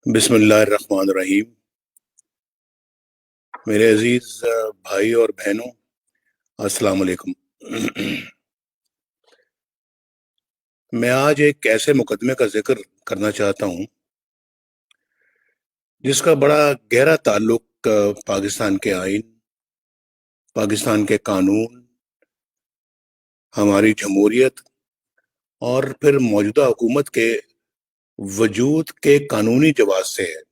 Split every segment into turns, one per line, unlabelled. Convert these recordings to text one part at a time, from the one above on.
بسم اللہ الرحمن الرحیم۔ میرے عزیز بھائی اور بہنوں، السلام علیکم۔ میں آج ایک ایسے مقدمے کا ذکر کرنا چاہتا ہوں جس کا بڑا گہرا تعلق پاکستان کے آئین، پاکستان کے قانون، ہماری جمہوریت اور پھر موجودہ حکومت کے وجود کے قانونی جواز سے ہے۔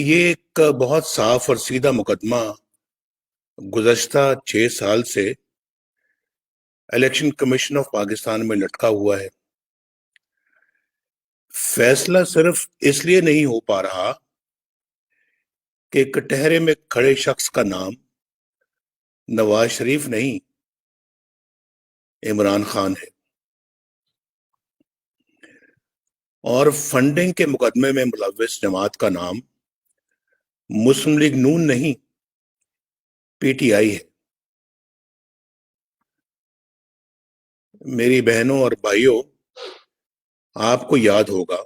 یہ ایک بہت صاف اور سیدھا مقدمہ گزشتہ 6 سال سے الیکشن کمیشن آف پاکستان میں لٹکا ہوا ہے۔ فیصلہ صرف اس لیے نہیں ہو پا رہا کہ کٹہرے میں کھڑے شخص کا نام نواز شریف نہیں، عمران خان ہے، اور فنڈنگ کے مقدمے میں ملوث جماعت کا نام مسلم لیگ نون نہیں، پی ٹی آئی ہے۔ میری بہنوں اور بھائیوں، آپ کو یاد ہوگا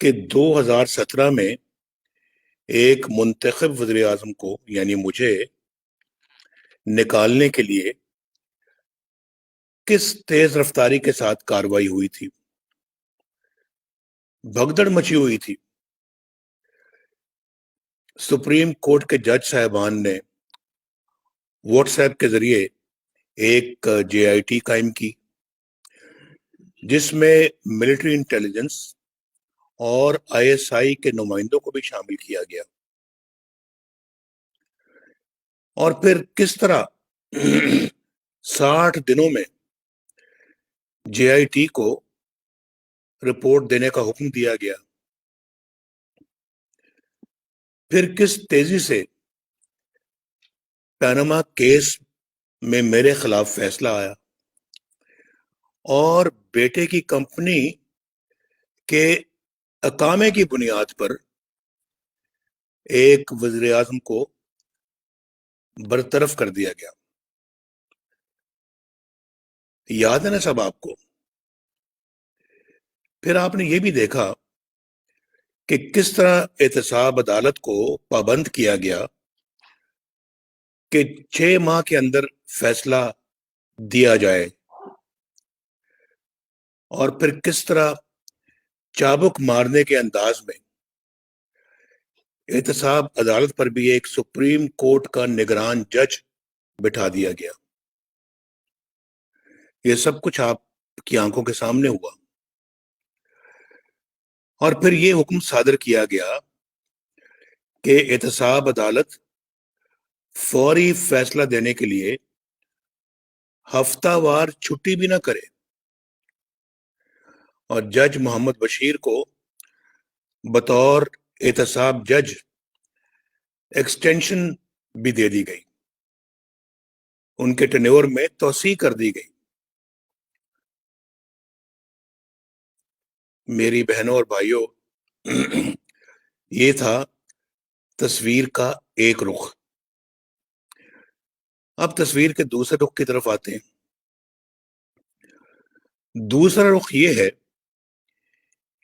کہ 2017 میں ایک منتخب وزیر اعظم کو یعنی مجھے نکالنے کے لیے کس تیز رفتاری کے ساتھ کارروائی ہوئی تھی، بھگدڑ مچی ہوئی تھی۔ سپریم کورٹ کے جج صاحبان نے واٹس ایپ کے ذریعے ایک جے آئی ٹی قائم کی جس میں ملٹری انٹیلیجنس اور آئی ایس آئی کے نمائندوں کو بھی شامل کیا گیا، اور پھر کس طرح 60 دنوں میں جے آئی ٹی کو رپورٹ دینے کا حکم دیا گیا، پھر کس تیزی سے پیناما کیس میں میرے خلاف فیصلہ آیا اور بیٹے کی کمپنی کے اقامے کی بنیاد پر ایک وزیر اعظم کو برطرف کر دیا گیا۔ یاد ہے نا سب آپ کو؟ پھر آپ نے یہ بھی دیکھا کہ کس طرح احتساب عدالت کو پابند کیا گیا کہ 6 ماہ کے اندر فیصلہ دیا جائے، اور پھر کس طرح چابک مارنے کے انداز میں احتساب عدالت پر بھی ایک سپریم کورٹ کا نگران جج بٹھا دیا گیا۔ یہ سب کچھ آپ کی آنکھوں کے سامنے ہوا، اور پھر یہ حکم صادر کیا گیا کہ احتساب عدالت فوری فیصلہ دینے کے لیے ہفتہ وار چھٹی بھی نہ کرے، اور جج محمد بشیر کو بطور احتساب جج ایکسٹینشن بھی دے دی گئی، ان کے ٹینیور میں توسیع کر دی گئی۔ میری بہنوں اور بھائیوں، یہ تھا تصویر کا ایک رخ۔ اب تصویر کے دوسرے رخ کی طرف آتے ہیں۔ دوسرا رخ یہ ہے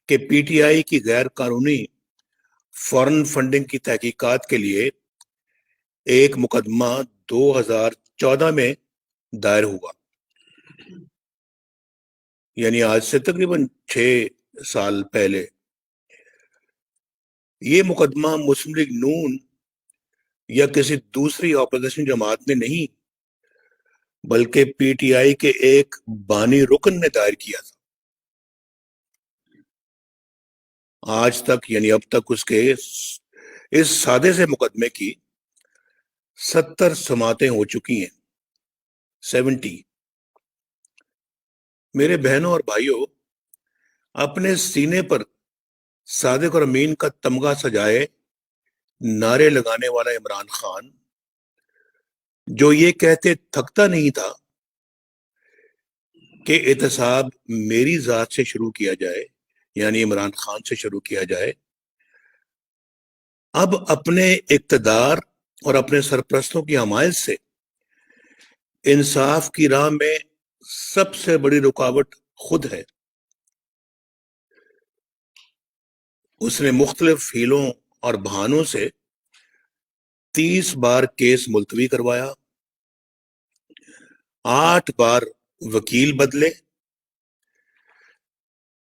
کہ پی ٹی آئی کی غیر قانونی فارن فنڈنگ کی تحقیقات کے لیے ایک مقدمہ 2014 میں دائر ہوا، یعنی آج سے تقریباً 6 سال پہلے۔ یہ مقدمہ مسلم لیگ نون یا کسی دوسری اپوزیشن جماعت نے نہیں، بلکہ پی ٹی آئی کے ایک بانی رکن نے دائر کیا تھا۔ آج تک یعنی اب تک اس کے اس سادے سے مقدمے کی 70 سماعتیں ہو چکی ہیں، 70۔ میرے بہنوں اور بھائیوں، اپنے سینے پر صادق اور امین کا تمغہ سجائے نعرے لگانے والا عمران خان، جو یہ کہتے تھکتا نہیں تھا کہ احتساب میری ذات سے شروع کیا جائے، یعنی عمران خان سے شروع کیا جائے، اب اپنے اقتدار اور اپنے سرپرستوں کی حمایت سے انصاف کی راہ میں سب سے بڑی رکاوٹ خود ہے۔ اس نے مختلف ہیلوں اور بہانوں سے 30 بار کیس ملتوی کروایا، 8 بار وکیل بدلے،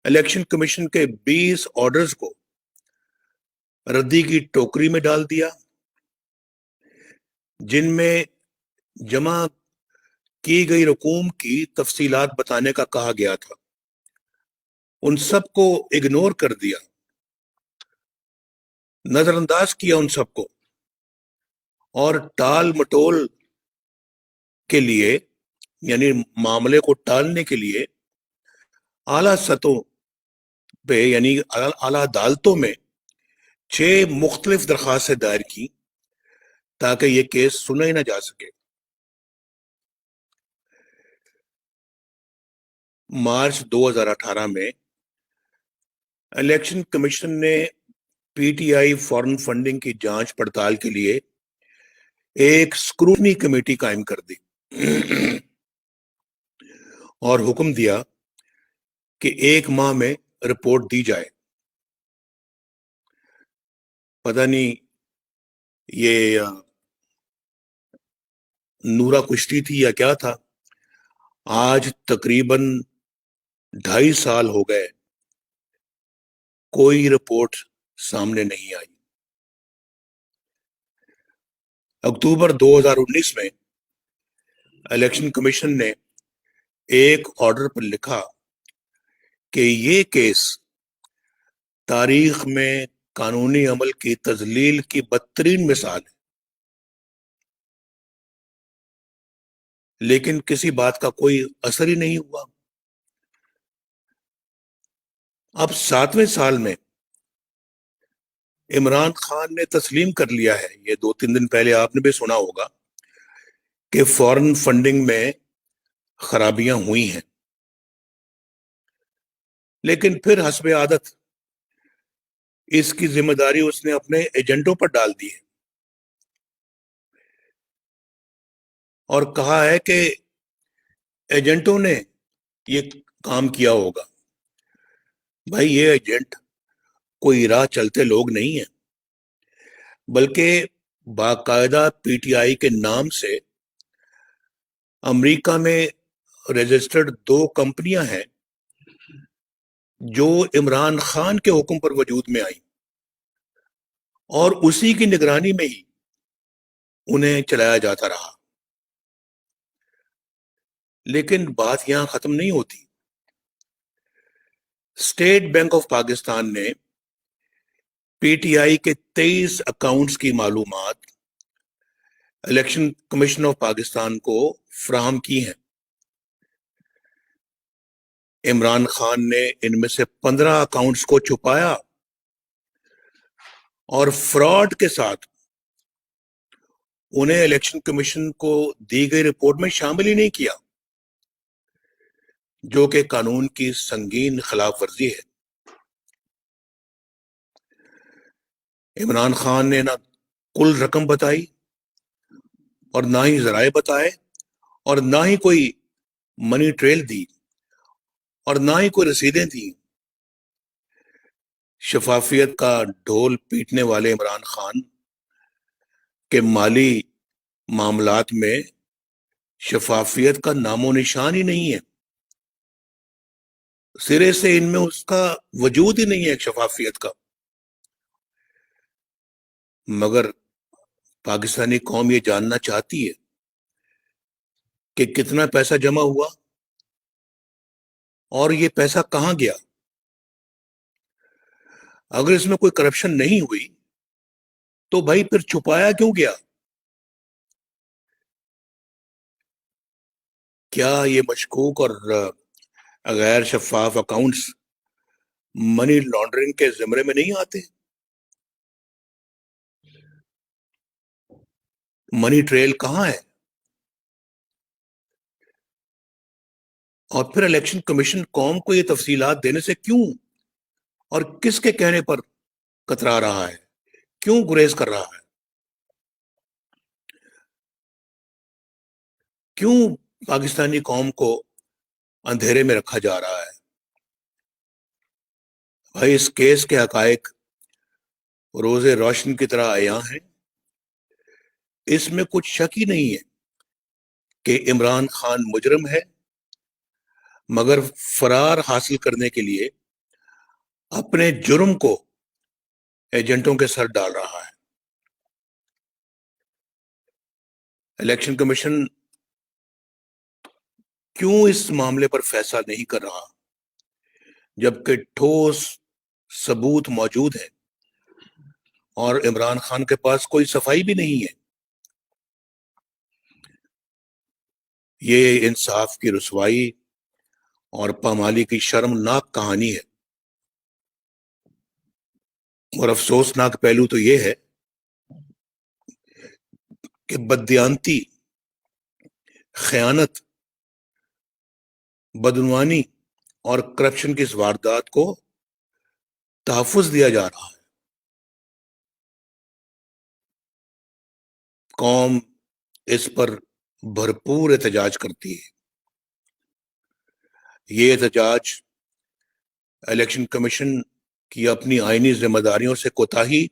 الیکشن کمیشن کے 20 آرڈرز کو ردی کی ٹوکری میں ڈال دیا، جن میں جمع کی گئی رقوم کی تفصیلات بتانے کا کہا گیا تھا، ان سب کو اگنور کر دیا، نظر انداز کیا ان سب کو، اور ٹال مٹول کے لیے، یعنی معاملے کو ٹالنے کے لیے اعلیٰ سطحوں پہ یعنی اعلیٰ عدالتوں میں 6 مختلف درخواستیں دائر کی تاکہ یہ کیس سنا ہی نہ جا سکے۔ مارچ 2018 میں الیکشن کمیشن نے P T I foreign funding کی جانچ پڑتال کے لیے ایک اسکروٹنی کمیٹی قائم کر دی اور حکم دیا کہ 1 ماہ میں رپورٹ دی جائے۔ پتہ نہیں یہ نورا کشتی تھی یا کیا تھا، آج تقریباً 2.5 سال ہو گئے، کوئی رپورٹ سامنے نہیں آئی۔ اکتوبر 2019 میں الیکشن کمیشن نے ایک آرڈر پر لکھا کہ یہ کیس تاریخ میں قانونی عمل کی تذلیل کی بدترین مثال ہے، لیکن کسی بات کا کوئی اثر ہی نہیں ہوا۔ اب 7ویں سال میں عمران خان نے تسلیم کر لیا ہے، یہ 2-3 دن پہلے آپ نے بھی سنا ہوگا کہ فورن فنڈنگ میں خرابیاں ہوئی ہیں، لیکن پھر حسب عادت اس کی ذمہ داری اس نے اپنے ایجنٹوں پر ڈال دی ہے اور کہا ہے کہ ایجنٹوں نے یہ کام کیا ہوگا۔ بھائی یہ ایجنٹ کوئی راہ چلتے لوگ نہیں ہیں، بلکہ باقاعدہ پی ٹی آئی کے نام سے امریکہ میں رجسٹرڈ 2 کمپنیاں ہیں جو عمران خان کے حکم پر وجود میں آئیں اور اسی کی نگرانی میں ہی انہیں چلایا جاتا رہا۔ لیکن بات یہاں ختم نہیں ہوتی۔ اسٹیٹ بینک آف پاکستان نے پی ٹی آئی کے 23 اکاؤنٹس کی معلومات الیکشن کمیشن آف پاکستان کو فراہم کی ہیں۔ عمران خان نے ان میں سے 15 اکاؤنٹس کو چھپایا اور فراڈ کے ساتھ انہیں الیکشن کمیشن کو دی گئی رپورٹ میں شامل ہی نہیں کیا، جو کہ قانون کی سنگین خلاف ورزی ہے۔ عمران خان نے نہ کل رقم بتائی اور نہ ہی ذرائع بتائے اور نہ ہی کوئی منی ٹریل دی اور نہ ہی کوئی رسیدیں دی۔ شفافیت کا ڈھول پیٹنے والے عمران خان کے مالی معاملات میں شفافیت کا نام و نشان ہی نہیں ہے، سرے سے ان میں اس کا وجود ہی نہیں ہے، ایک شفافیت کا۔ مگر پاکستانی قوم یہ جاننا چاہتی ہے کہ کتنا پیسہ جمع ہوا اور یہ پیسہ کہاں گیا۔ اگر اس میں کوئی کرپشن نہیں ہوئی تو بھائی پھر چھپایا کیوں گیا؟ کیا یہ مشکوک اور غیر شفاف اکاؤنٹس منی لانڈرنگ کے زمرے میں نہیں آتے؟ منی ٹریل کہاں ہے؟ اور پھر الیکشن کمیشن قوم کو یہ تفصیلات دینے سے کیوں اور کس کے کہنے پر کترا رہا ہے، کیوں گریز کر رہا ہے؟ کیوں پاکستانی قوم کو اندھیرے میں رکھا جا رہا ہے؟ بھائی اس کیس کے حقائق روز روشن کی طرح عیاں ہیں۔ اس میں کچھ شک ہی نہیں ہے کہ عمران خان مجرم ہے، مگر فرار حاصل کرنے کے لیے اپنے جرم کو ایجنٹوں کے سر ڈال رہا ہے۔ الیکشن کمیشن کیوں اس معاملے پر فیصلہ نہیں کر رہا جبکہ ٹھوس ثبوت موجود ہے اور عمران خان کے پاس کوئی صفائی بھی نہیں ہے؟ یہ انصاف کی رسوائی اور پامالی کی شرمناک کہانی ہے، اور افسوسناک پہلو تو یہ ہے کہ بددیانتی، خیانت، بدعنوانی اور کرپشن کی اس واردات کو تحفظ دیا جا رہا ہے۔ قوم اس پر بھرپور احتجاج کرتی ہے۔ یہ احتجاج الیکشن کمیشن کی اپنی آئینی ذمہ داریوں سے کوتاہی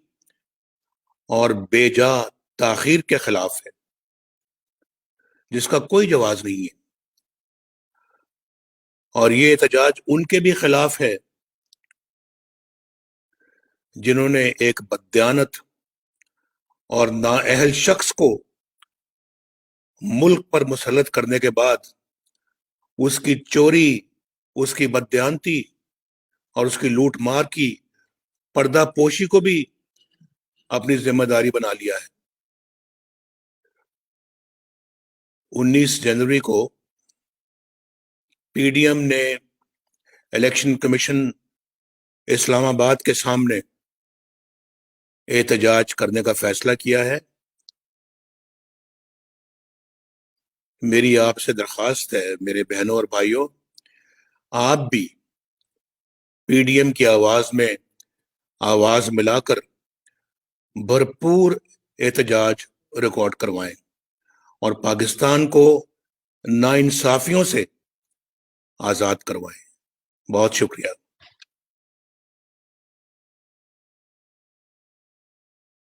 اور بے جا تاخیر کے خلاف ہے، جس کا کوئی جواز نہیں ہے، اور یہ احتجاج ان کے بھی خلاف ہے جنہوں نے ایک بددیانت اور نااہل شخص کو ملک پر مسلط کرنے کے بعد اس کی چوری، اس کی بددیانتی اور اس کی لوٹ مار کی پردہ پوشی کو بھی اپنی ذمہ داری بنا لیا ہے۔ 19 جنوری کو پی ڈی ایم نے الیکشن کمیشن اسلام آباد کے سامنے احتجاج کرنے کا فیصلہ کیا ہے۔ میری آپ سے درخواست ہے، میرے بہنوں اور بھائیوں، آپ بھی پی ڈی ایم کی آواز میں آواز ملا کر بھرپور احتجاج ریکارڈ کروائیں اور پاکستان کو ناانصافیوں سے آزاد کروائیں۔ بہت شکریہ۔